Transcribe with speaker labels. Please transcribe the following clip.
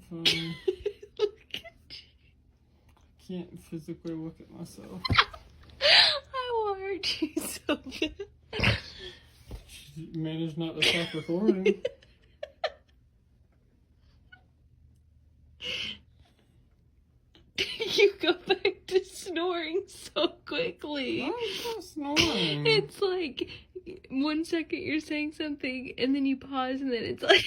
Speaker 1: funny.
Speaker 2: Look at
Speaker 1: I can't physically look at myself.
Speaker 2: I want to hurt you so bad.
Speaker 1: She managed not to stop recording.
Speaker 2: You go back to snoring so quickly.
Speaker 1: Why is that snoring?
Speaker 2: It's like 1 second you're saying something and then you pause and then it's like